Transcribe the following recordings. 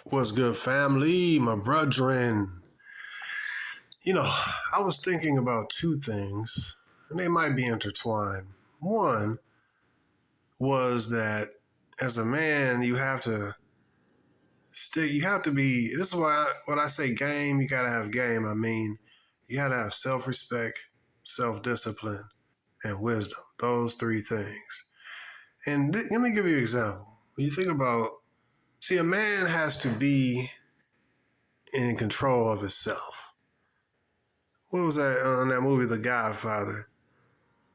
What's good, family, my brethren? I was thinking about two things, and they might be intertwined. One was that as a man, you have to be, this is why when I say game, you gotta have game. I mean, you gotta have self-respect, self-discipline, and wisdom. Those three things. And let me give you an example. When you think about, a man has to be in control of himself. What was that on that movie, The Godfather?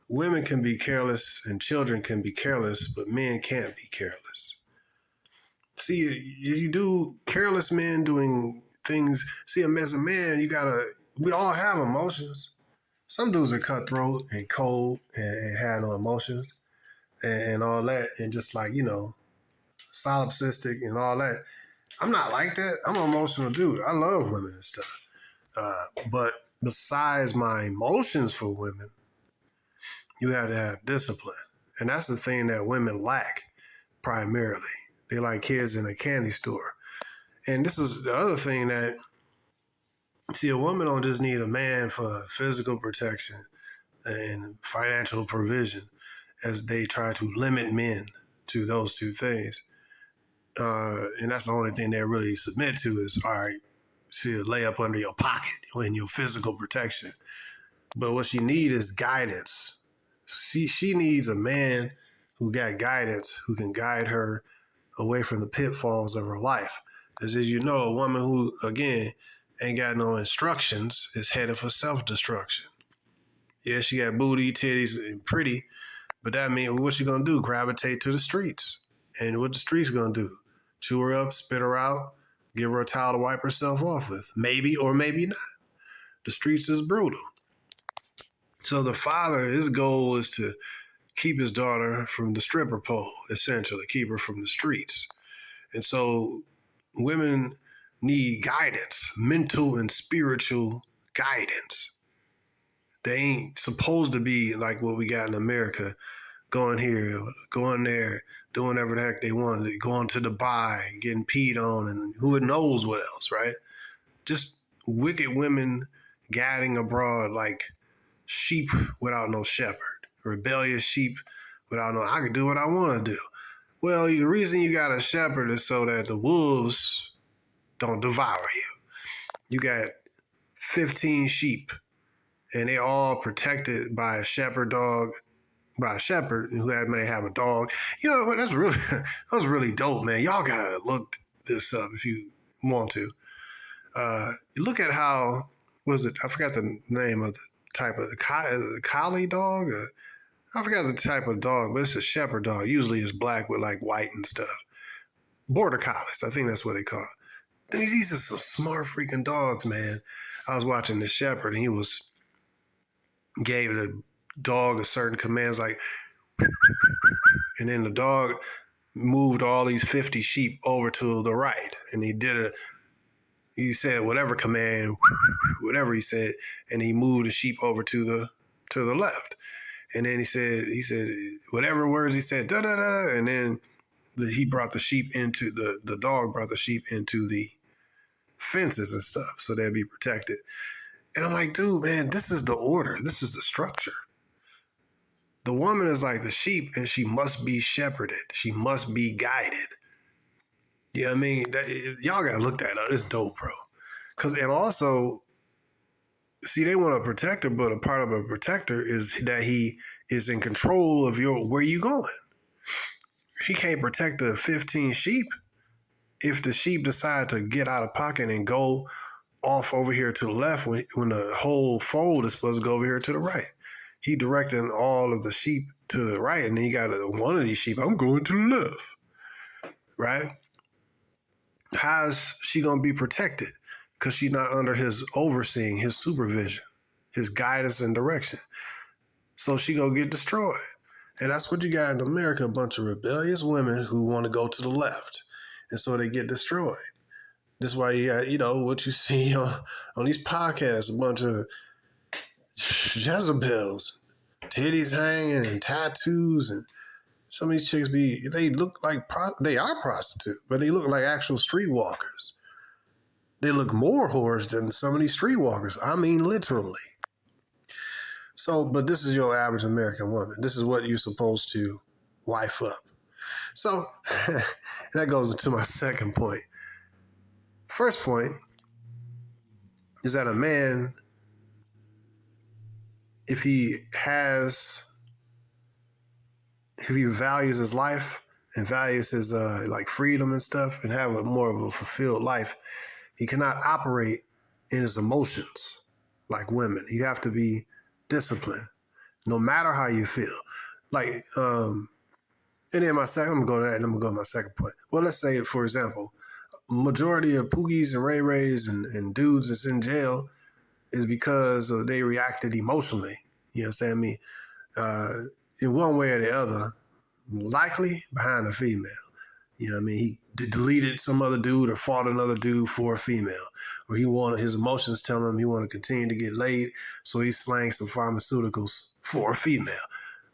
Women can be careless and children can be careless, but men can't be careless. See, you do careless men doing things. See, as a man, we all have emotions. Some dudes are cutthroat and cold and have no emotions and all that, and just like, solipsistic and all that. I'm not like that. I'm an emotional dude. I love women and stuff. But besides my emotions for women, you have to have discipline. And that's the thing that women lack primarily. They like kids in a candy store. And this is the other thing that, a woman don't just need a man for physical protection and financial provision as they try to limit men to those two things. And that's the only thing they really submit to is, all right, she'll lay up under your pocket in your physical protection. But what she needs is guidance. She needs a man who got guidance, who can guide her away from the pitfalls of her life. Because as you know, a woman who, again, ain't got no instructions is headed for self-destruction. Yeah, she got booty, titties, and pretty, but that means what she gonna do? Gravitate to the streets. And what the streets gonna do? Chew her up, spit her out, give her a towel to wipe herself off with. Maybe or maybe not. The streets is brutal. So the father, his goal is to keep his daughter from the stripper pole, essentially, keep her from the streets. And so women need guidance, mental and spiritual guidance. They ain't supposed to be like what we got in America, going here, going there, doing whatever the heck they want, going to Dubai, getting peed on, and who knows what else, right? Just wicked women gadding abroad like sheep without no shepherd, rebellious sheep without I can do what I want to do. Well, the reason you got a shepherd is so that the wolves don't devour you. You got 15 sheep, and they're all protected by a shepherd dog, by a shepherd who may have a dog. You know what? That was really dope, man. Y'all gotta look this up if you want to. Look at how was it? I forgot the name of the type of the collie dog. I forgot the type of dog, but it's a shepherd dog. Usually it's black with like white and stuff. Border collies, I think that's what they call it. These are some smart freaking dogs, man. I was watching the shepherd, and he gave the dog a certain commands like, and then the dog moved all these 50 sheep over to the right, and he said whatever command, whatever he said, and he moved the sheep over to the left. And then he said whatever words he said, da da da, and then he brought the sheep into the dog brought the sheep into the fences and stuff so they'd be protected. And I'm like, dude, man, this is the order. This is the structure. The woman is like the sheep, and she must be shepherded. She must be guided. You know what I mean? Y'all got to look that up. It's dope, bro. And also, they want a protector, but a part of a protector is that he is in control of where you going. He can't protect the 15 sheep if the sheep decide to get out of pocket and go off over here to the left when the whole fold is supposed to go over here to the right. He directing all of the sheep to the right, and then you got one of these sheep, I'm going to the left, right? How's she going to be protected? Because she's not under his overseeing, his supervision, his guidance and direction. So she going to get destroyed. And that's what you got in America, a bunch of rebellious women who want to go to the left. And so they get destroyed. That's why you got, what you see on these podcasts, a bunch of Jezebels, titties hanging and tattoos and Some of these chicks they look like, they are prostitutes, but they look like actual streetwalkers. They look more whores than some of these streetwalkers. I mean, literally. So, but this is your average American woman. This is what you're supposed to wife up. So, that goes into my second point. First point is that a man, if he values his life and values his like freedom and stuff and have a more of a fulfilled life, he cannot operate in his emotions like women. You have to be disciplined, no matter how you feel. Like, and then I'm gonna go to that, and I'm gonna go to my second point. Well, let's say, for example, majority of Poogies and Ray Rays and dudes that's in jail is because they reacted emotionally. You know what I'm saying? I mean, in one way or the other, likely behind a female. You know what I mean? He deleted some other dude or fought another dude for a female. Or he wanted, his emotions telling him he wanted to continue to get laid, so he slang some pharmaceuticals for a female,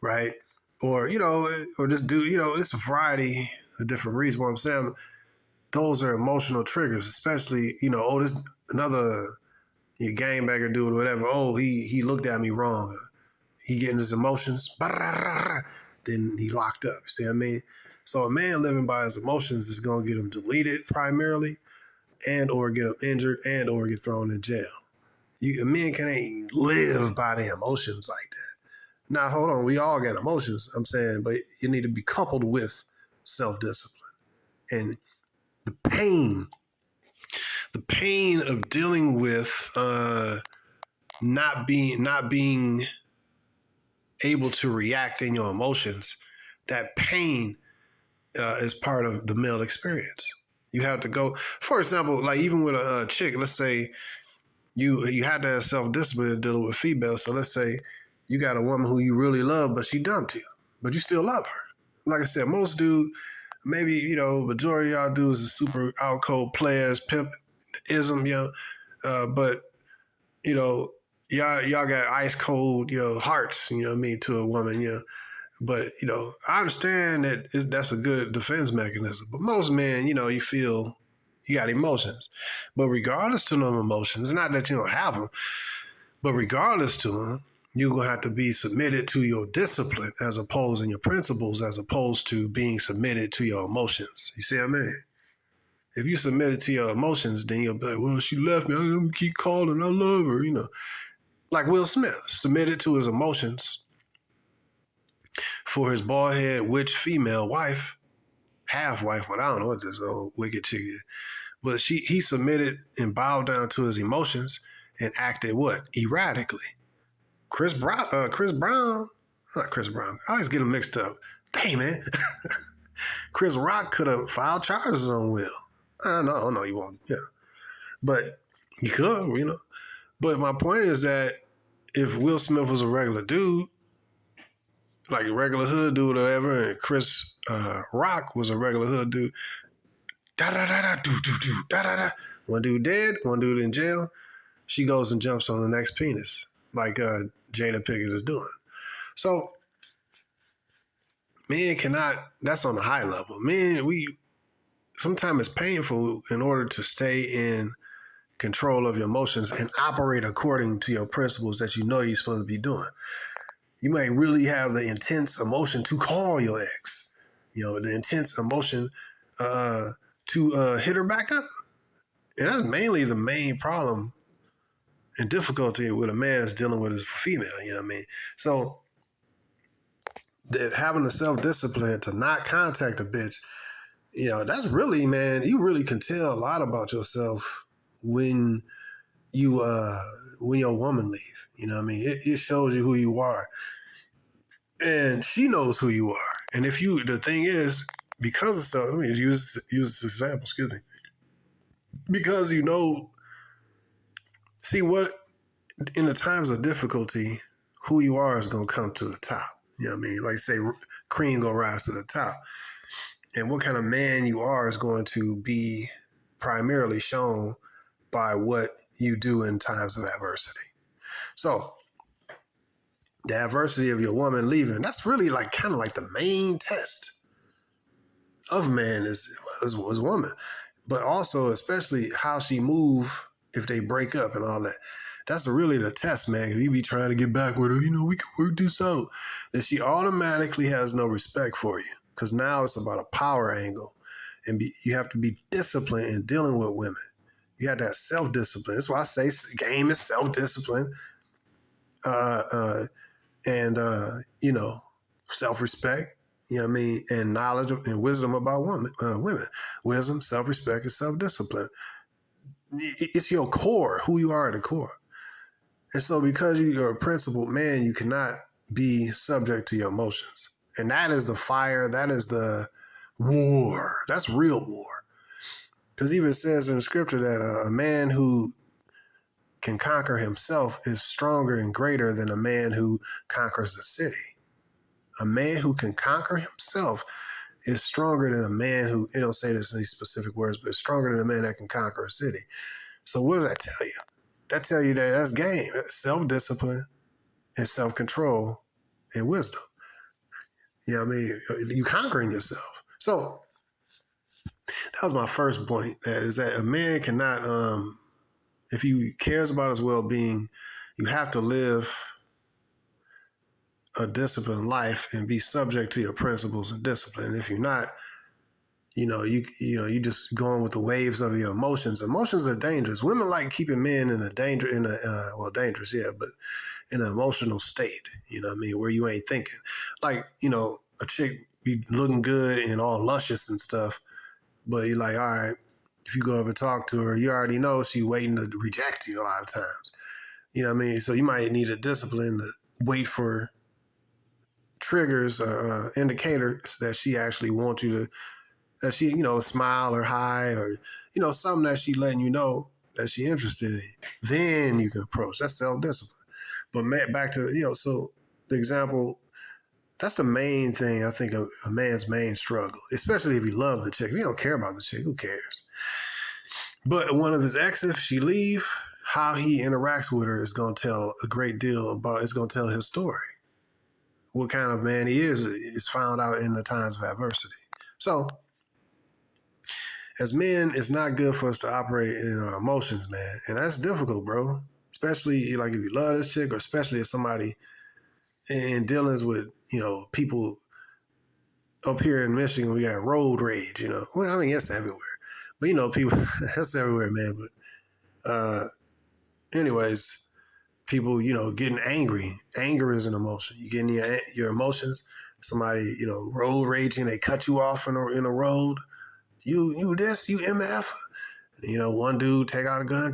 right? Or, you know, or this dude, you know, it's a variety of different reasons. What I'm saying, those are emotional triggers, especially, you know, oh, this another gangbanger dude or whatever. Oh, he looked at me wrong. He getting his emotions, then he locked up. See what I mean? So a man living by his emotions is going to get him deleted primarily, and or get him injured, and or get thrown in jail. A man can't live by their emotions like that. Now, hold on. We all got emotions, I'm saying, but you need to be coupled with self-discipline. And the pain of dealing with not being able to react in your emotions, that pain is part of the male experience. You have to go, for example, like even with a chick, let's say you had to have self-discipline dealing with females. So let's say you got a woman who you really love, but she dumped you, but you still love her. Like I said, most dudes, maybe, you know, majority of y'all dudes are super out cold players, pimp-ism, you know, but, you know, y'all got ice cold, you know, hearts, you know what I mean, to a woman, you know. But, you know, I understand that that's a good defense mechanism. But most men, you know, you feel you got emotions. But regardless to them emotions, it's not that you don't have them, but regardless to them, you're going to have to be submitted to your discipline as opposed and your principles as opposed to being submitted to your emotions. You see what I mean? If you submitted to your emotions, then you'll be like, well, she left me. I'm going to keep calling. I love her, you know. Like Will Smith, submitted to his emotions for his bald head witch female wife, half wife, but I don't know what this old wicked chick is. But he submitted and bowed down to his emotions and acted what? Erratically. Chris Brown. I always get them mixed up. Dang, man. Chris Rock could have filed charges on Will. No, he won't. Yeah. But he could, you know. But my point is that if Will Smith was a regular dude, like a regular hood dude or whatever, and Chris Rock was a regular hood dude, da-da-da-da. One dude dead, one dude in jail, she goes and jumps on the next penis, like Jada Pinkett is doing. So, men cannot, that's on the high level. Men, sometimes it's painful in order to stay in control of your emotions and operate according to your principles that you know you're supposed to be doing. You may really have the intense emotion to call your ex, you know, the intense emotion to hit her back up. And that's mainly the main problem and difficulty with a man is dealing with his female, you know what I mean? So that having the self-discipline to not contact a bitch, you know, that's really, man, you really can tell a lot about yourself when your woman leave. You know what I mean? It shows you who you are. And she knows who you are. And the thing is, because of self, let me use this example, excuse me. Because you know, see what, in the times of difficulty, who you are is going to come to the top. You know what I mean? Like say, cream going to rise to the top. And what kind of man you are is going to be primarily shown by what you do in times of adversity. So, the adversity of your woman leaving, that's really like kind of like the main test of man is woman. But also, especially how she move if they break up and all that. That's really the test, man. If you be trying to get back with her, we can work this out. Then she automatically has no respect for you. Because now it's about a power angle. And you have to be disciplined in dealing with women. You have to have self-discipline. That's why I say game is self-discipline. Self-respect. You know what I mean? And knowledge and wisdom about women. Wisdom, self-respect, and self-discipline. It's your core, who you are at the core. And so because you're a principled man, you cannot be subject to your emotions. And that is the fire. That is the war. That's real war. Because it even says in the scripture that a man who can conquer himself is stronger and greater than a man who conquers the city. A man who can conquer himself is stronger than a man who, it don't say this in these specific words, but it's stronger than a man that can conquer a city. So what does that tell you? That tell you that that's game, that's self-discipline and self-control and wisdom. You know what I mean? You conquering yourself. So that was my first point. That is that a man cannot, if he cares about his well-being, you have to live a disciplined life and be subject to your principles and discipline. And if you're not, you just going with the waves of your emotions. Emotions are dangerous. Women like keeping men in dangerous, yeah, but in an emotional state, you know what I mean, where you ain't thinking. Like, a chick be looking good and all luscious and stuff, but you're like, all right, if you go up and talk to her, you already know she's waiting to reject you a lot of times. You know what I mean? So you might need a discipline to wait for triggers, indicators that she actually wants you to, that she, smile or hi or, something that she letting you know that she interested in. Then you can approach. That's self-discipline. But back to, so the example, that's the main thing, I think, of a man's main struggle, especially if he loves the chick. If he don't care about the chick, who cares? But one of his exes, if she leave, how he interacts with her is going to tell a great deal about, it's going to tell his story. What kind of man he is found out in the times of adversity. So, as men, it's not good for us to operate in our emotions, man. And that's difficult, bro. Especially like if you love this chick, or especially if somebody in dealings with, people up here in Michigan, we got road rage, Well, I mean, that's everywhere. But, people, that's everywhere, man. But anyways, people, getting angry. Anger is an emotion. You getting your emotions. Somebody, road raging, they cut you off in a road. You MF. One dude take out a gun,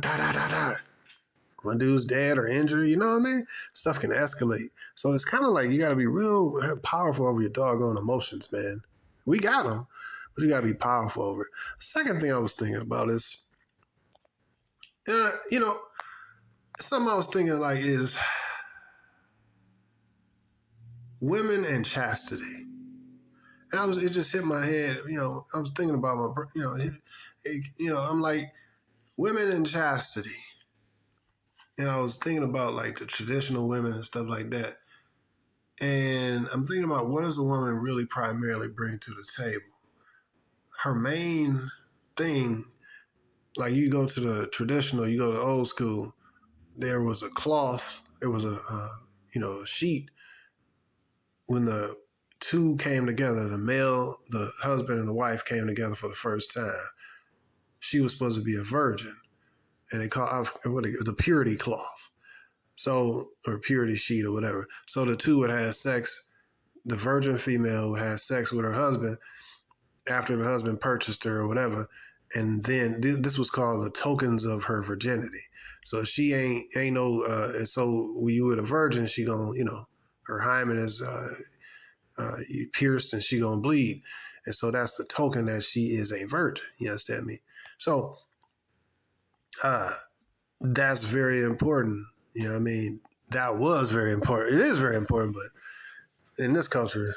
One dude's dead or injured, you know what I mean? Stuff can escalate. So it's kind of like you got to be real powerful over your doggone emotions, man. We got them, but you got to be powerful over it. Second thing I was thinking about is, something I was thinking like is women and chastity. And it just hit my head, I was thinking about I'm like, women and chastity. And I was thinking about like the traditional women and stuff like that. And I'm thinking about, what does a woman really primarily bring to the table? Her main thing, like you go to the traditional, you go to the old school, there was a cloth, there was a sheet. When the two came together, the husband and the wife came together for the first time, she was supposed to be a virgin. And they call the purity cloth. So, or purity sheet or whatever. So the two would have sex. The virgin female would have sex with her husband after the husband purchased her or whatever. And then this was called the tokens of her virginity. So she ain't no, and so when you with a virgin, she gonna, her hymen is pierced and she gonna bleed. And so that's the token that she is a virgin. You understand me? So, that's very important. You know what I mean? That was very important. It is very important, but in this culture,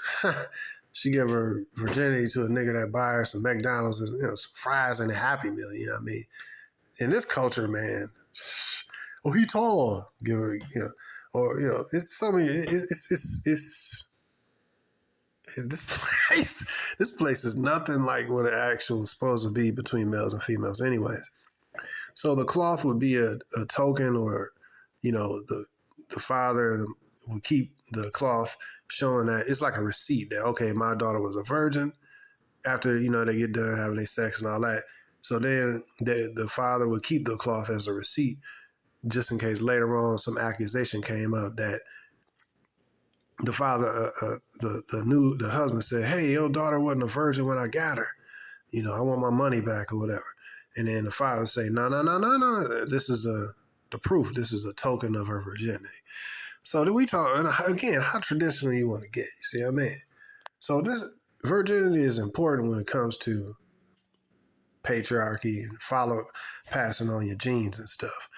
she gave her virginity to a nigga that buy her some McDonald's and some fries and a Happy Meal. You know what I mean? In this culture, man, he tall. Give her, or it's something. It's this place. This place is nothing like what it actually was supposed to be between males and females, anyways. So the cloth would be a token, or the father would keep the cloth, showing that it's like a receipt that, okay, my daughter was a virgin after they get done having their sex and all that. So then the father would keep the cloth as a receipt, just in case later on some accusation came up that the father, the husband said, "Hey, your daughter wasn't a virgin when I got her. I want my money back or whatever." And then the father say, "No, no, no, no, no. This is the proof. This is a token of her virginity." So do we talk again? How traditional you want to get? You see what I mean? So this virginity is important when it comes to patriarchy and passing on your genes and stuff.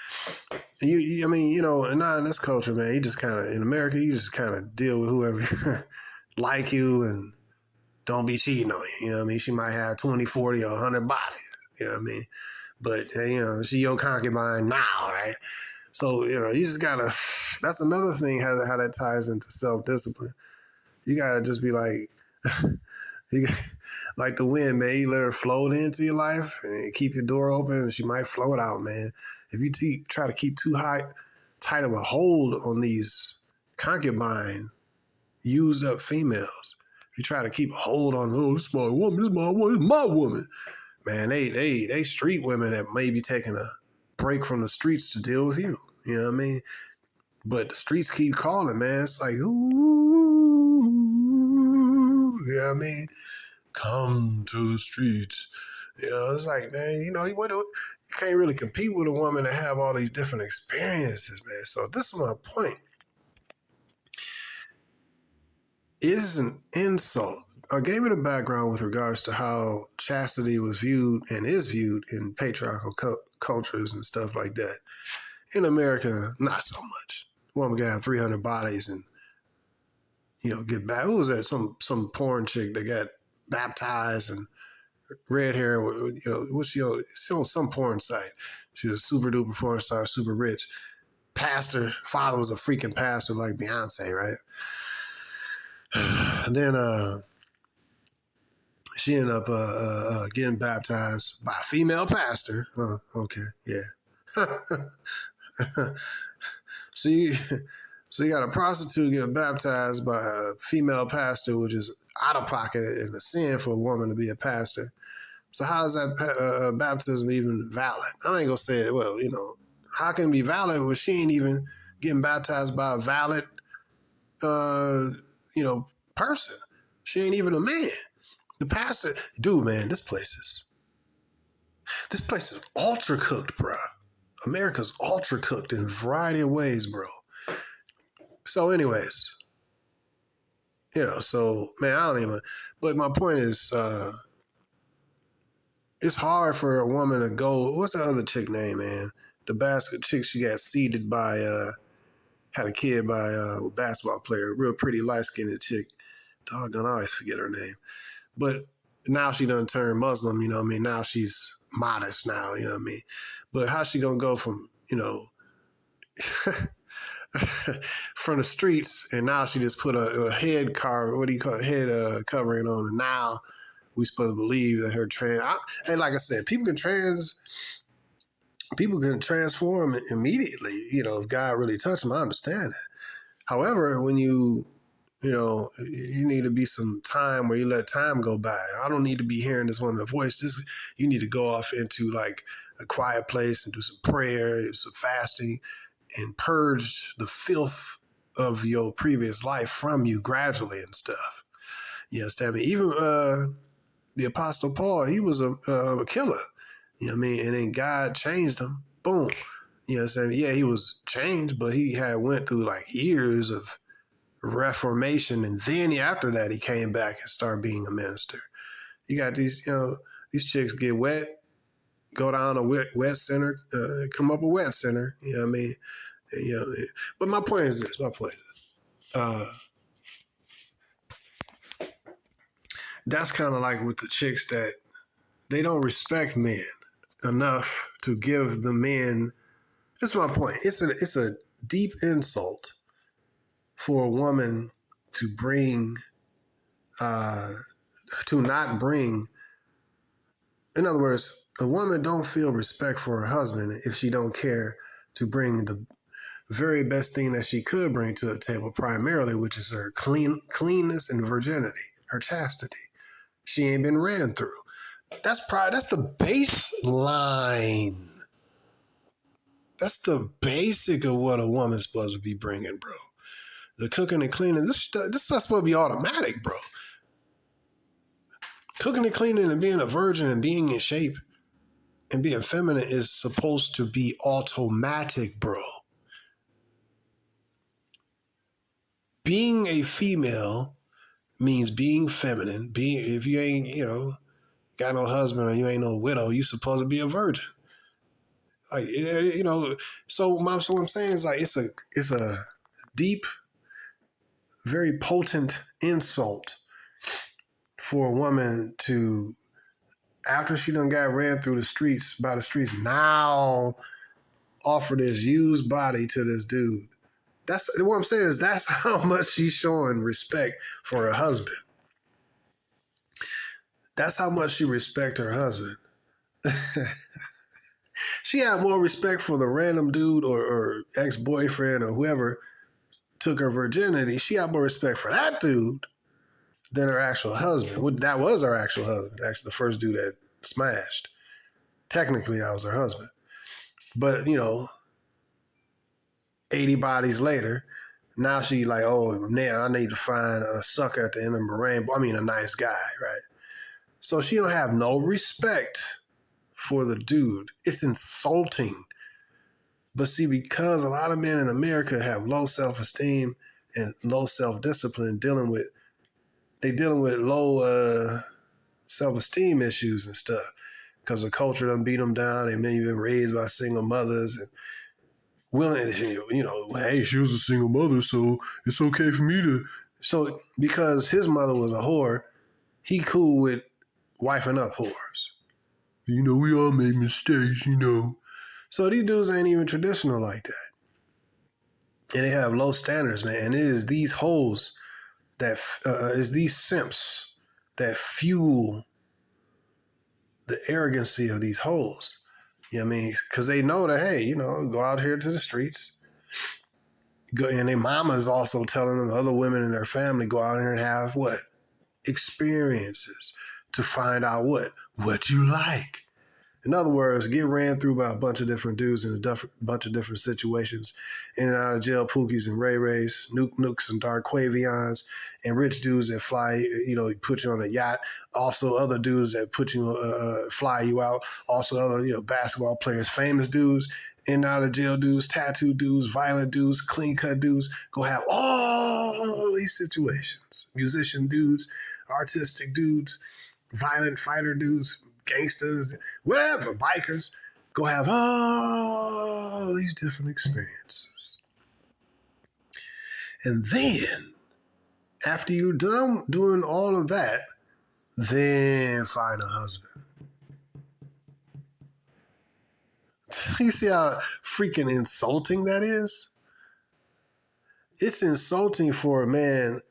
I mean, not in this culture, man. You just kind of, in America, you just kind of deal with whoever like you and don't be cheating on you. You know what I mean? She might have 20, 40, or 100 bodies. You know what I mean? But, she your concubine now, right? So, you just got to, that's another thing, how that ties into self-discipline. You got to just be like, like the wind, man. You let her float into your life and keep your door open, and she might float out, man. If you try to keep too tight of a hold on these concubine, used up females, if you try to keep a hold on, this is my woman, this is my woman, man, they street women that may be taking a break from the streets to deal with you. You know what I mean? But the streets keep calling, man. It's like, ooh, you know what I mean? Come to the streets. It's like, man, you can't really compete with a woman that have all these different experiences, man. So this is my point. It is an insult. I gave it a background with regards to how chastity was viewed and is viewed in patriarchal cultures and stuff like that. In America, not so much. Woman can have 300 bodies and, get back. Who was that? Some porn chick that got baptized and red hair, what's she on some porn site. She was a super duper porn star, super rich. Pastor, father was a freaking pastor like Beyonce, right? And then she ended up getting baptized by a female pastor. Okay, yeah. So you got a prostitute getting baptized by a female pastor, which is out of pocket and a sin for a woman to be a pastor. So how is that baptism even valid? I ain't gonna say it. Well, how can it be valid when she ain't even getting baptized by a valid, person? She ain't even a man. The pastor, dude, man, this place is ultra cooked, bro. America's ultra cooked in a variety of ways, bro. So, anyways, so man, I don't even. But my point is, it's hard for a woman to go. What's the other chick name, man? The basket chick, she got seeded by, had a kid by a basketball player, real pretty light skinned chick. Doggone, I always forget her name. But now she done turned Muslim, you know what I mean? Now she's modest now, you know what I mean? But how's she gonna go from, from the streets, and now she just put a head covering on, and now we supposed to believe that her and like I said, people can transform immediately, if God really touched them. I understand that. However, when you need to be some time where you let time go by. I don't need to be hearing this woman's voice. You need to go off into like a quiet place and do some prayer, some fasting, and purge the filth of your previous life from you gradually and stuff. You understand me? Even the Apostle Paul, he was a killer. You know what I mean? And then God changed him. Boom. You know what I'm saying? Yeah, he was changed, but he had went through like years of reformation, and then after that he came back and started being a minister. You got these chicks get wet, go down a wet center, come up a wet center, you know what I mean? And, but my point is this, that's kind of like with the chicks that they don't respect men enough to give the men. That's my point. It's a deep insult for a woman to not bring, in other words, a woman don't feel respect for her husband if she don't care to bring the very best thing that she could bring to the table primarily, which is her cleanness and virginity, her chastity. She ain't been ran through. That's the baseline. That's the basic of what a woman's supposed to be bringing, bro. The cooking and cleaning, this stuff's supposed to be automatic, bro. Cooking and cleaning and being a virgin and being in shape and being feminine is supposed to be automatic, bro. Being a female means being feminine. If you ain't, got no husband or you ain't no widow, you supposed to be a virgin. Like, so what I'm saying is like it's a deep, very potent insult for a woman to, after she done got ran through the streets, now offer this used body to this dude. That's what I'm saying is that's how much she's showing respect for her husband. That's how much she respects her husband. She had more respect for the random dude or ex-boyfriend or whoever took her virginity. She had more respect for that dude than her actual husband. That was her actual husband, actually the first dude that smashed. Technically, that was her husband. But, 80 bodies later, now she like, oh, now I need to find a sucker at the end of the rainbow. I mean, a nice guy, right? So she don't have no respect for the dude. It's insulting. But see, because a lot of men in America have low self-esteem and low self-discipline, dealing with low self-esteem issues and stuff, because the culture done beat them down. They may have been raised by single mothers and willing, hey, she was a single mother, so it's okay for me to. So because his mother was a whore, he cool with wifing up whores. We all make mistakes, So these dudes ain't even traditional like that. And they have low standards, man. And it is these hoes that, is these simps that fuel the arrogancy of these hoes. You know what I mean? Because they know that, hey, go out here to the streets. And their mama's also telling them, other women in their family, go out here and have what? Experiences to find out what you like. In other words, get ran through by a bunch of different dudes in a bunch of different situations. In and out of jail, Pookies and Ray Rays, Nukes and Dark Quavions, and rich dudes that fly, put you on a yacht. Also other dudes that put you, fly you out. Also other, basketball players, famous dudes, in and out of jail dudes, tattoo dudes, violent dudes, clean cut dudes. Go have all these situations. Musician dudes, artistic dudes, violent fighter dudes, gangsters, whatever, bikers, go have all these different experiences. And then, after you're done doing all of that, then find a husband. You see how freaking insulting that is? It's insulting for a man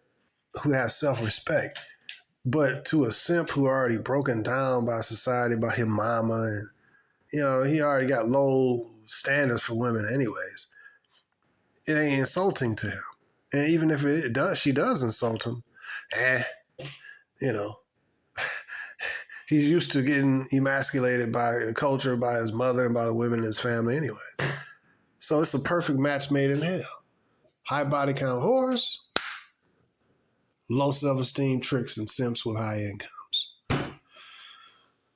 who has self-respect. But to a simp who already broken down by society, by his mama, and he already got low standards for women anyways, it ain't insulting to him. And even if it does, she does insult him, he's used to getting emasculated by a culture, by his mother, and by the women in his family anyway. So it's a perfect match made in hell. High body count whores, low self-esteem tricks and simps with high incomes.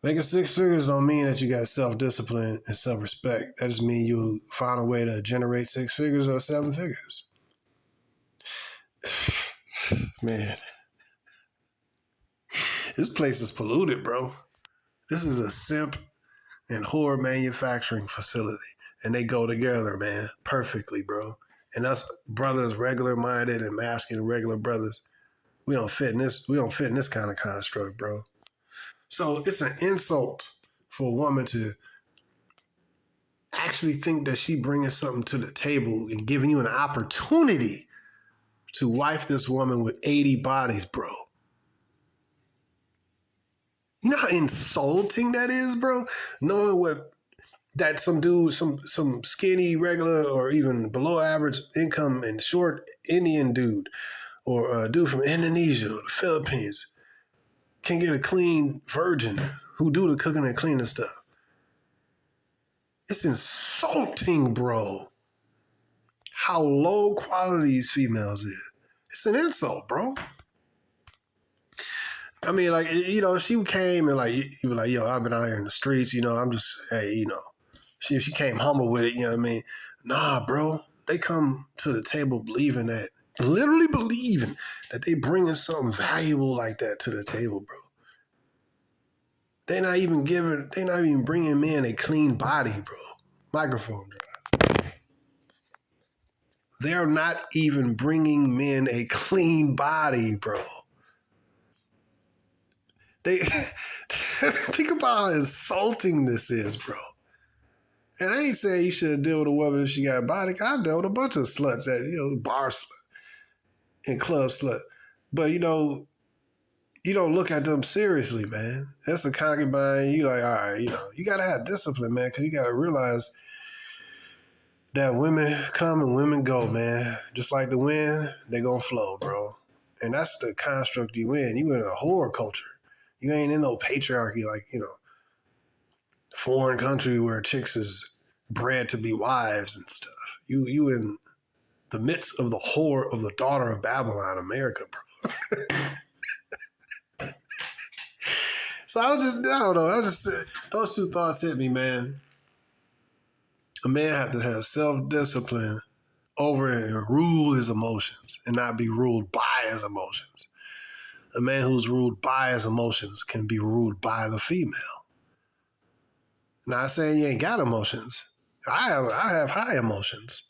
Making six figures don't mean that you got self-discipline and self-respect. That just means you find a way to generate six figures or seven figures. Man, this place is polluted, bro. This is a simp and whore manufacturing facility. And they go together, man, perfectly, bro. And us brothers, regular-minded and masculine regular brothers, we don't fit in this kind of construct, bro. So it's an insult for a woman to actually think that she bringing something to the table and giving you an opportunity to wife this woman with 80 bodies, bro. You know how insulting that is, bro? Knowing what that some dude, some skinny, regular, or even below average income and short Indian dude, or a dude from Indonesia or the Philippines can get a clean virgin who do the cooking and cleaning stuff. It's insulting, bro, how low quality these females is. It's an insult, bro. I mean, like, you know, she came and like, you were like, yo, I've been out here in the streets, you know, I'm just, hey, you know, she came humble with it, you know what I mean? Nah, bro, they come to the table believing that, literally believing that they bringing something valuable like that to the table, bro. They're not even bringing men a clean body, bro. Microphone drop. They're not even bringing men a clean body, bro. They think about how insulting this is, bro. And I ain't saying you should deal with a woman if she got a body. I've dealt with a bunch of sluts that, you know, bar slut and club slut. But, you know, you don't look at them seriously, man. That's a concubine. You like, all right, you know, you got to have discipline, man, because you got to realize that women come and women go, man. Just like the wind, they going to flow, bro. And that's the construct you in. You in a whore culture. You ain't in no patriarchy like, you know, foreign country where chicks is bred to be wives and stuff. You in the midst of the whore of the daughter of Babylon, America, bro. So I don't know. Those two thoughts hit me, man. A man has to have self-discipline over and rule his emotions and not be ruled by his emotions. A man who's ruled by his emotions can be ruled by the female. Not saying you ain't got emotions. I have high emotions.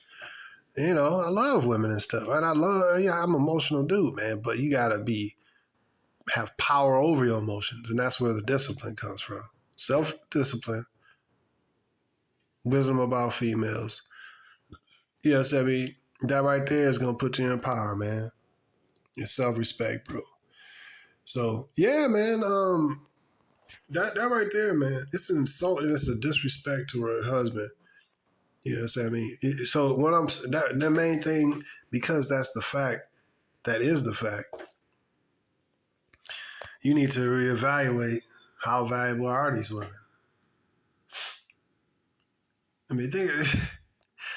You know, I love women and stuff. And I'm an emotional dude, man. But you gotta have power over your emotions. And that's where the discipline comes from. Self-discipline. Wisdom about females. Yes, I mean, that right there is gonna put you in power, man. And self-respect, bro. So yeah, man, that right there, man, it's an insult and it's a disrespect to her husband. You know what I mean? So what the main thing, because that's the fact, that is the fact, you need to reevaluate how valuable are these women. I mean,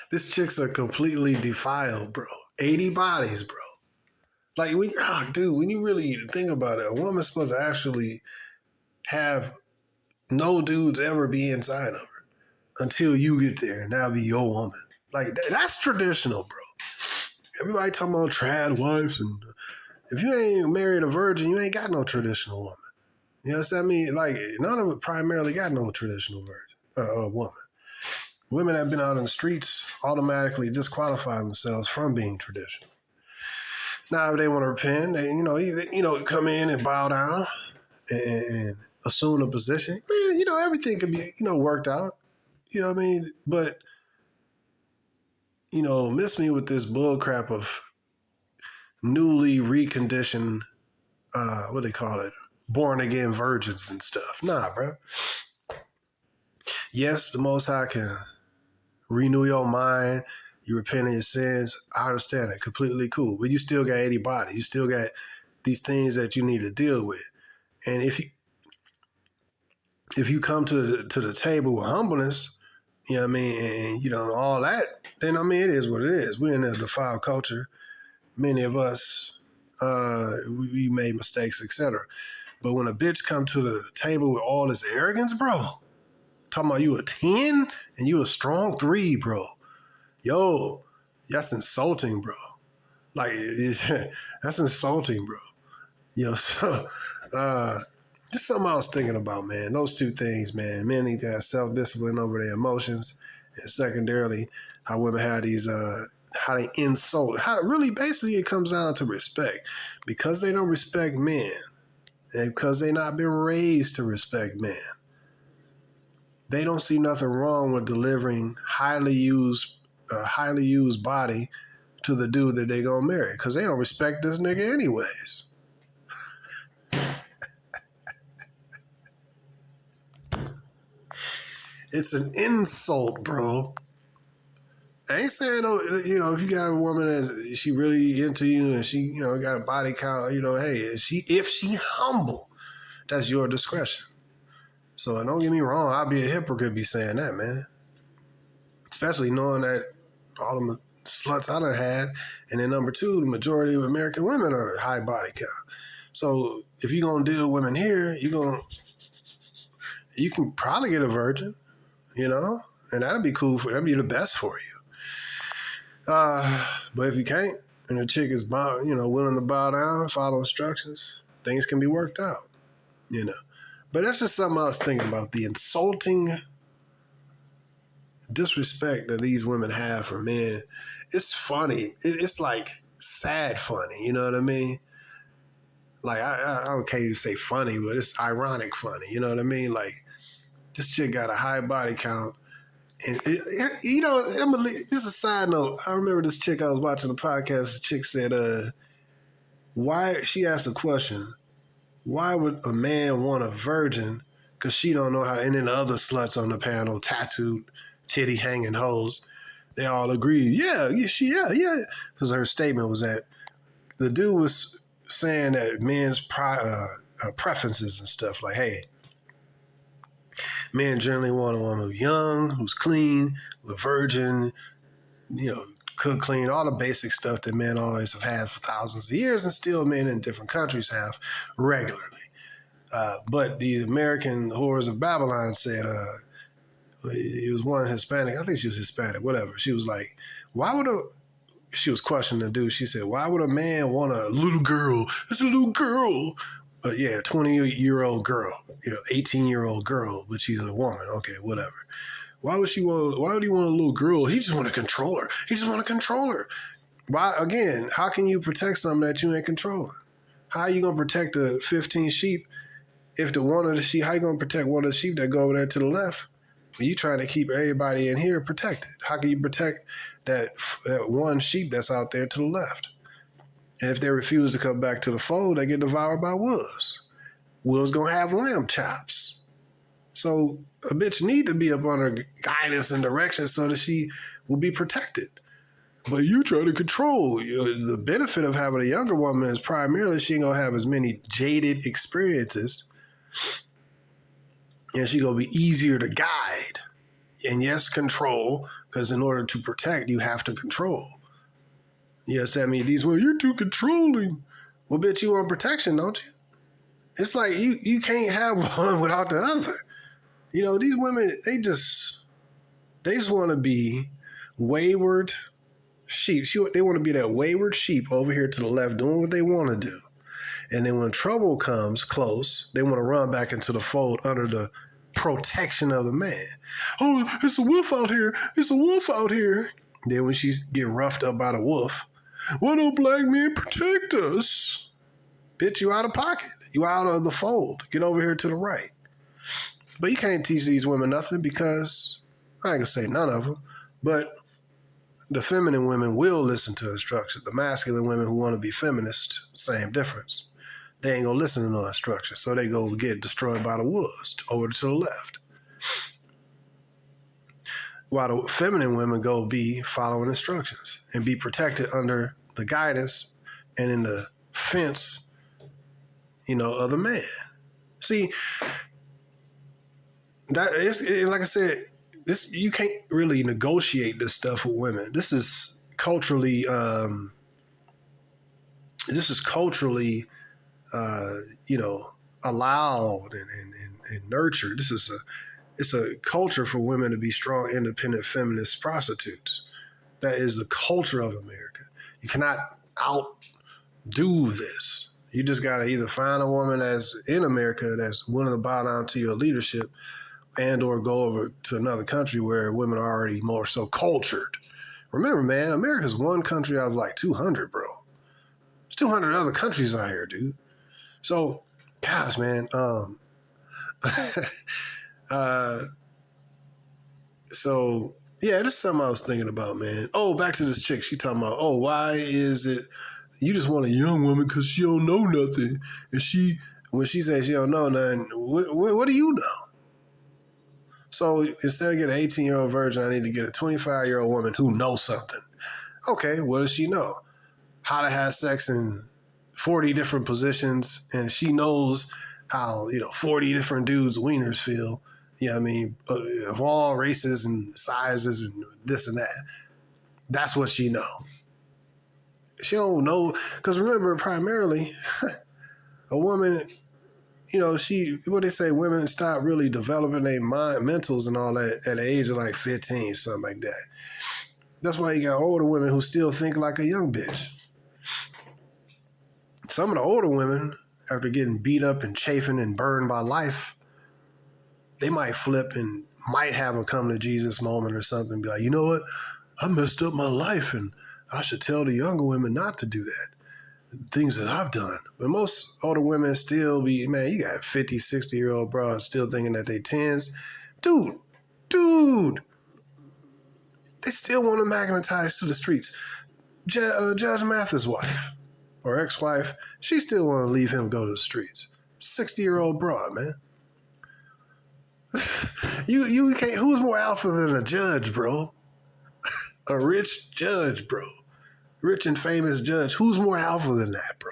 these chicks are completely defiled, bro. 80 bodies, bro. Like, when you really think about it, a woman's supposed to actually have no dudes ever be inside of her until you get there, and that'll be your woman. Like, that's traditional, bro. Everybody talking about trad wives, and if you ain't married a virgin, you ain't got no traditional woman. You know what I mean? Like, none of it primarily got no traditional woman. Women that have been out in the streets automatically disqualify themselves from being traditional. Now, if they want to repent, they come in and bow down and assume a position. Man, everything could be, worked out. You know what I mean? But, miss me with this bull crap of newly reconditioned, what they call it, born again virgins and stuff. Nah, bro. Yes, the Most High can renew your mind. You repent of your sins. I understand it. Completely cool. But you still got 80 bodies. You still got these things that you need to deal with. And if you come to the table with humbleness, you know what I mean, and all that, then it is what it is. We're in a defiled culture. Many of us, we made mistakes, etc. But when a bitch come to the table with all this arrogance, bro, talking about you a 10 and you a strong 3, bro. Yo, that's insulting, bro. Like, that's insulting, bro. So, just something I was thinking about, man. Those two things, man. Men need to have self-discipline over their emotions. And secondarily, how women have these, how they insult. How really, basically, it comes down to respect. Because they don't respect men, and because they not been raised to respect men, they don't see nothing wrong with delivering highly used body to the dude that they gonna marry because they don't respect this nigga anyways. It's an insult, bro. I ain't saying, if you got a woman that she really into you and she, got a body count, hey, if she humble, that's your discretion. So don't get me wrong, I'll be a hypocrite be saying that, man. Especially knowing that all the sluts I done had, and then number two, the majority of American women are high body count. So if you're gonna deal with women here, you can probably get a virgin, and that'd be cool that'd be the best for you. But if you can't, and the chick is willing to bow down, follow instructions, things can be worked out, But that's just something I was thinking about, the insulting disrespect that these women have for men. It's funny. It's like sad funny, you know what I mean? Like, I can't even say funny, but it's ironic funny, you know what I mean? Like, this chick got a high body count. And, this is a side note. I remember this chick, I was watching a podcast, the chick said, she asked a question, why would a man want a virgin? Because she don't know how, and then the other sluts on the panel, tattooed, titty hanging hoes, they all agreed, yeah. Because her statement was that the dude was saying that men's preferences and stuff, like, hey, men generally want a woman who's young, who's clean, a virgin, cook, clean, all the basic stuff that men always have had for thousands of years, and still men in different countries have regularly. But the American whores of Babylon said, it was one Hispanic, I think she was Hispanic, whatever. She was like, she was questioning the dude. She said, why would a man want a little girl? It's a little girl. But yeah, 20-year-old girl, 18-year-old girl, but she's a woman. Okay, whatever. Why would he want a little girl? He just want to control her. Why, again, how can you protect something that you ain't controlling? How are you going to protect the 15 sheep if how you going to protect one of the sheep that go over there to the left? You trying to keep everybody in here protected. How can you protect that one sheep that's out there to the left? And if they refuse to come back to the fold, they get devoured by wolves. Wolves gonna have lamb chops. So a bitch need to be up on her guidance and direction so that she will be protected. But you try to control. The benefit of having a younger woman is primarily she ain't gonna have as many jaded experiences. And she gonna be easier to guide. And yes, control, because in order to protect, you have to control. Yes, I mean, you're too controlling. Well, bitch, you want protection, don't you? It's like you can't have one without the other. These women, they just want to be wayward sheep. They want to be that wayward sheep over here to the left doing what they want to do. And then when trouble comes close, they want to run back into the fold under the protection of the man. Oh, it's a wolf out here. Then when she get roughed up by the wolf, why don't black men protect us? Bitch, you out of pocket. You out of the fold. Get over here to the right. But you can't teach these women nothing because, I ain't gonna say none of them, but the feminine women will listen to instruction. The masculine women who want to be feminist, same difference. They ain't gonna listen to no instruction. So they go get destroyed by the wolves over to the left. While the feminine women go be following instructions and be protected under the guidance and in the fence, of the man. See, that is, like I said, this, you can't really negotiate this stuff with women. This is culturally, allowed and nurtured. It's a culture for women to be strong, independent, feminist prostitutes. That is the culture of America. You cannot outdo this. You just got to either find a woman that's in America that's willing to bow down to your leadership and or go over to another country where women are already more so cultured. Remember, man, America's one country out of like 200, bro. There's 200 other countries out here, dude. So, gosh, man, so Yeah, this is something I was thinking about, man. Oh, back to this chick. She talking about, oh, why is it you just want a young woman because she don't know nothing, and when she says she don't know nothing, what do you know? So instead of getting an 18-year-old virgin, I need to get a 25-year-old woman who knows something. Okay, what does she know? How to have sex in 40 different positions, and she knows how 40 different dudes' wieners feel. You know what I mean? Of all races and sizes and this and that. That's what she know. She don't know, because remember, primarily, a woman, what they say, women stop really developing their mentals and all that at the age of like 15, something like that. That's why you got older women who still think like a young bitch. Some of the older women, after getting beat up and chafing and burned by life, they might flip and might have a come to Jesus moment or something. Be like, you know what? I messed up my life and I should tell the younger women not to do that. Things that I've done. But most older women still be, man, you got 50, 60-year-old bras still thinking that they 10s. Dude, they still want to magnetize to the streets. Judge Mathis' wife or ex-wife, she still want to leave him go to the streets. 60-year-old broad, man. You can't. Who's more alpha than a judge, bro? A rich judge, bro. Rich and famous judge. Who's more alpha than that, bro?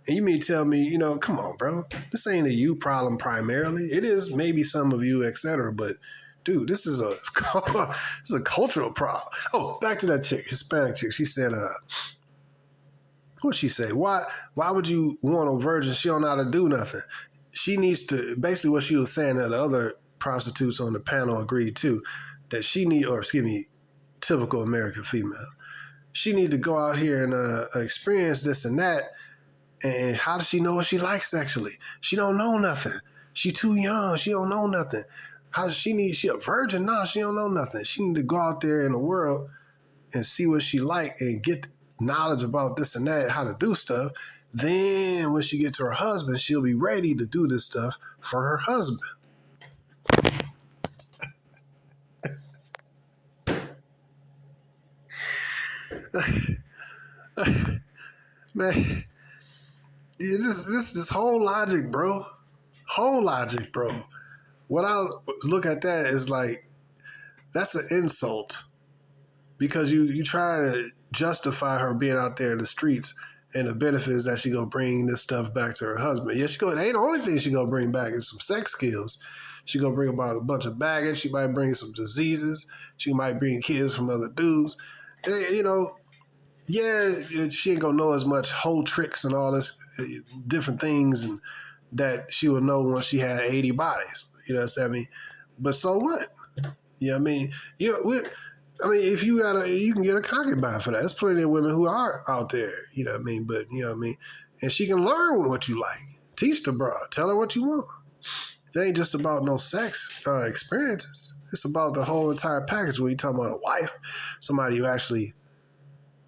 And you mean tell me, come on, bro. This ain't a you problem primarily. It is maybe some of you, etc. But dude, this is a cultural problem. Oh, back to that chick, Hispanic chick. She said, what'd she say? Why would you want a virgin? She don't know how to do nothing. She needs to, basically what she was saying that the other prostitutes on the panel agreed to, that typical American female. She need to go out here and experience this and that. And how does she know what she likes sexually? She don't know nothing. She too young. She don't know nothing. She a virgin? No, she don't know nothing. She need to go out there in the world and see what she like and get knowledge about this and that, how to do stuff. Then when she get to her husband, she'll be ready to do this stuff for her husband. Man, this whole logic, bro. Whole logic, bro. What I look at that is like, that's an insult. Because you try to justify her being out there in the streets and the benefits that she gonna bring this stuff back to her husband. Yeah, it ain't the only thing she gonna bring back is some sex skills. She gonna bring about a bunch of baggage. She might bring some diseases. She might bring kids from other dudes. And, she ain't gonna know as much whole tricks and all this different things and that she would know once she had 80 bodies. You know what I'm saying? But so what? You know what I mean? If you can get a concubine for that. There's plenty of women who are out there, you know what I mean? But, you know what I mean? And she can learn what you like. Teach the broad. Tell her what you want. It ain't just about no sex experiences. It's about the whole entire package when you talk about a wife, somebody you actually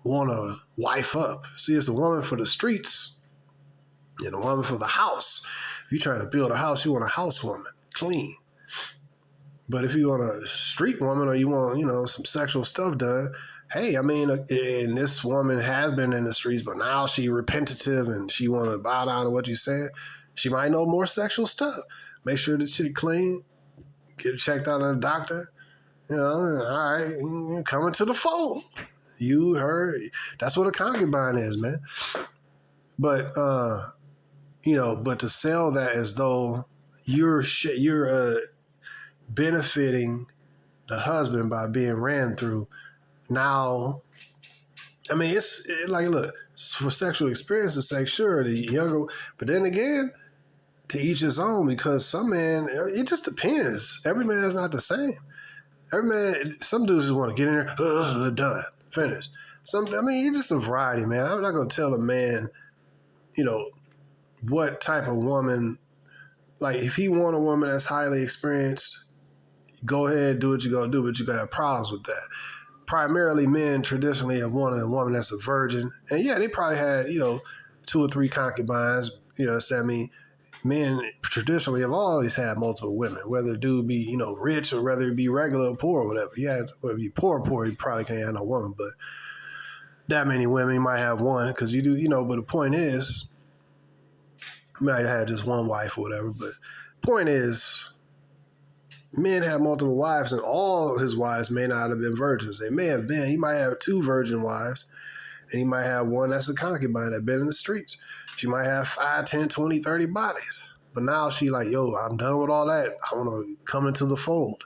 want to wife up. See, it's a woman for the streets and a woman for the house. If you're trying to build a house, you want a house woman, clean. But if you want a street woman or you want, some sexual stuff done, hey, and this woman has been in the streets, but now she repetitive and she want to bow down to what you said, she might know more sexual stuff. Make sure the shit clean, get checked out at a doctor. All right, coming to the fold. You, her, that's what a concubine is, man. But, but to sell that as though you're benefiting the husband by being ran through. Now, it's like, look, for sexual experience's sake, sure, the younger, but then again, to each his own, because some man, it just depends. Every man is not the same. Some dudes just want to get in there, done, finished. It's just a variety, man. I'm not going to tell a man, what type of woman, like if he want a woman that's highly experienced, go ahead, do what you're going to do, but you got to have problems with that. Primarily, men traditionally have wanted a woman that's a virgin. And yeah, they probably had, 2 or 3 concubines, men traditionally have always had multiple women, whether the dude be, rich or whether it be regular or poor or whatever. Whether you poor, you probably can't have no woman, but that many women, you might have one because you do, but the point is, you might have had just one wife or whatever, but point is, men have multiple wives and all his wives may not have been virgins. They may have been, he might have 2 virgin wives and he might have one that's a concubine that been in the streets. She might have 5, 10, 20, 30 bodies. But now she like, yo, I'm done with all that. I want to come into the fold.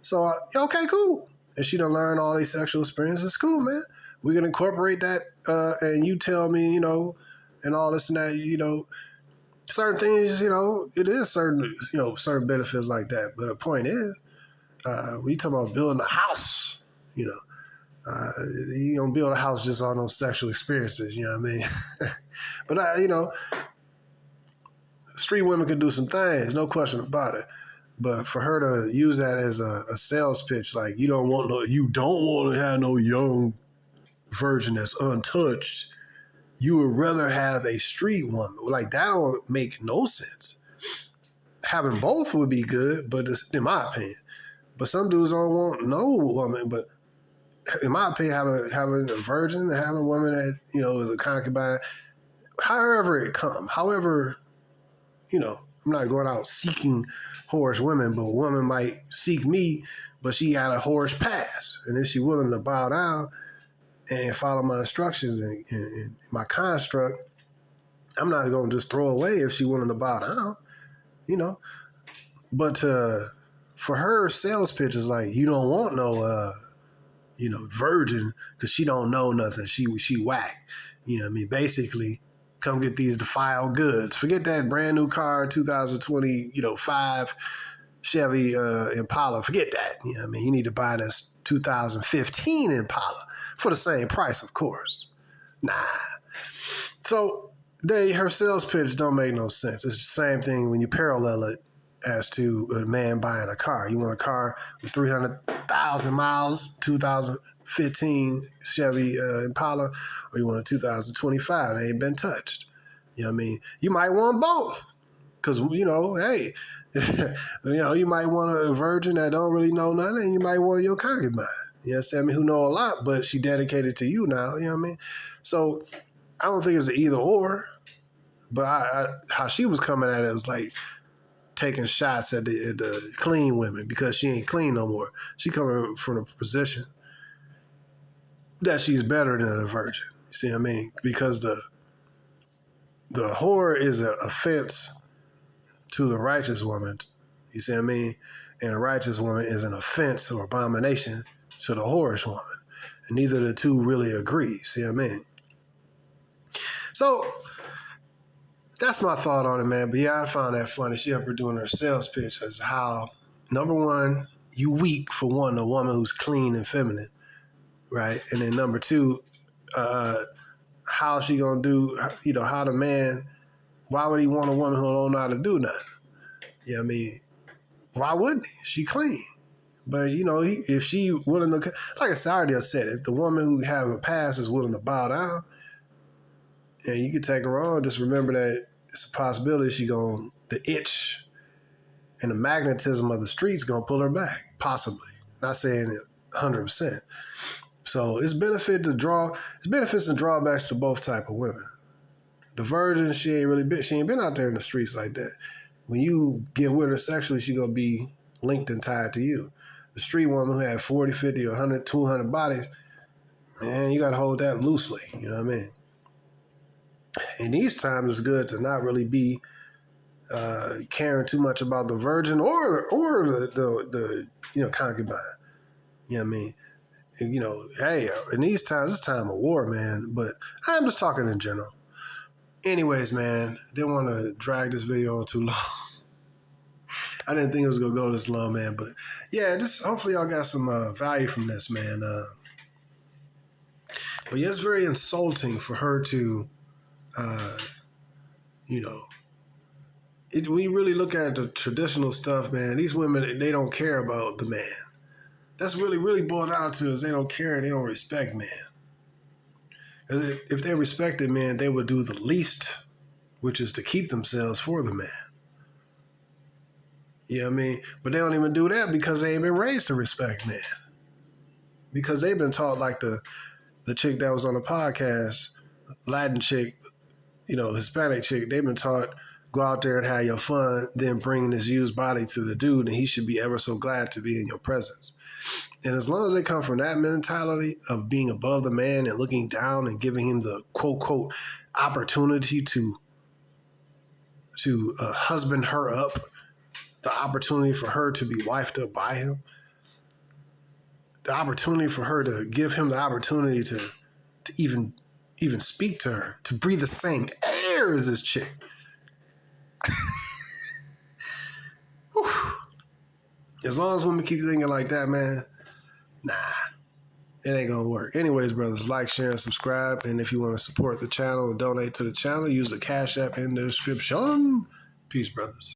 So, okay, cool. And she done learned all these sexual experiences. Cool, man. We can incorporate that. And you tell me, and all this and that, certain things, it is certain, certain benefits like that. But the point is, when you talk about building a house, you don't build a house just on those sexual experiences, you know what I mean? But, street women can do some things, no question about it. But for her to use that as a sales pitch, like you don't want to have no young virgin that's untouched. You would rather have a street woman. Like that don't make no sense. Having both would be good, but in my opinion. But some dudes don't want no woman. But in my opinion, having a virgin, having a woman that is a concubine, however it come, however, I'm not going out seeking whorish women, but a woman might seek me, but she got a whorish past, and if she willing to bow down and follow my instructions and my construct, I'm not going to just throw away if she willing to bow down, But for her sales pitch is like, you don't want no, virgin because she don't know nothing. She whack. You know what I mean? Basically, come get these defiled goods. Forget that brand new car, 2020, 5 Chevy Impala. Forget that. You know what I mean? You need to buy this 2015 Impala for the same price, of course. Nah. So her sales pitch don't make no sense. It's the same thing when you parallel it as to a man buying a car. You want a car with 300,000 miles, 2015 Chevy Impala, or you want a 2025 that ain't been touched. You know what I mean? You might want both because, hey, you might want a virgin that don't really know nothing, and you might want your concubine. You understand me? Who know a lot, but she dedicated to you now. You know what I mean? So I don't think it's an either or, but how she was coming at it was like taking shots at the clean women because she ain't clean no more. She coming from a position that she's better than a virgin. You see what I mean? Because the whore is an offense to the righteous woman. You see what I mean? And a righteous woman is an offense or abomination to the whorish woman. And neither of the two really agree. See what I mean? So that's my thought on it, man. But yeah, I found that funny. She up here doing her sales pitch as how, number one, you weak for wanting a woman who's clean and feminine, right? And then number two, how she gonna do, how the man, why would he want a woman who don't know how to do nothing? You know what I mean? Why wouldn't he? She clean. But, if she willing to, like I already said, if the woman who have a past is willing to bow down, and you can take her on, just remember that it's a possibility the itch and the magnetism of the streets going to pull her back, possibly. Not saying it 100%. So it's benefits and drawbacks to both type of women. The virgin, she ain't been out there in the streets like that. When you get with her sexually, she going to be linked and tied to you. The street woman who had 40, 50, or 100, 200 bodies, man, you got to hold that loosely. You know what I mean? In these times, it's good to not really be caring too much about the virgin or the concubine. You know what I mean? And, hey, in these times, it's time of war, man. But I'm just talking in general. Anyways, man, didn't want to drag this video on too long. I didn't think it was going to go this long, man. But, yeah, just hopefully y'all got some value from this, man. But, yeah, it's very insulting for her to, when you really look at the traditional stuff, man, these women, they don't care about the man. That's really, really boiled down to is they don't care, they don't respect men. If they respected men, they would do the least which is to keep themselves for the man. You know what I mean? But they don't even do that because they ain't been raised to respect men. Because they've been taught like the chick that was on the podcast, Latin chick, Hispanic chick, they've been taught, go out there and have your fun, then bring this used body to the dude, and he should be ever so glad to be in your presence. And as long as they come from that mentality of being above the man and looking down and giving him the quote, quote, opportunity to husband her up, the opportunity for her to be wifed up by him, the opportunity for her to give him the opportunity to even speak to her, to breathe the same air as this chick. As long as women keep thinking like that, man, nah, it ain't gonna work. Anyways, brothers, like, share, and subscribe. And if you want to support the channel and donate to the channel, use the Cash App in the description. Peace, brothers.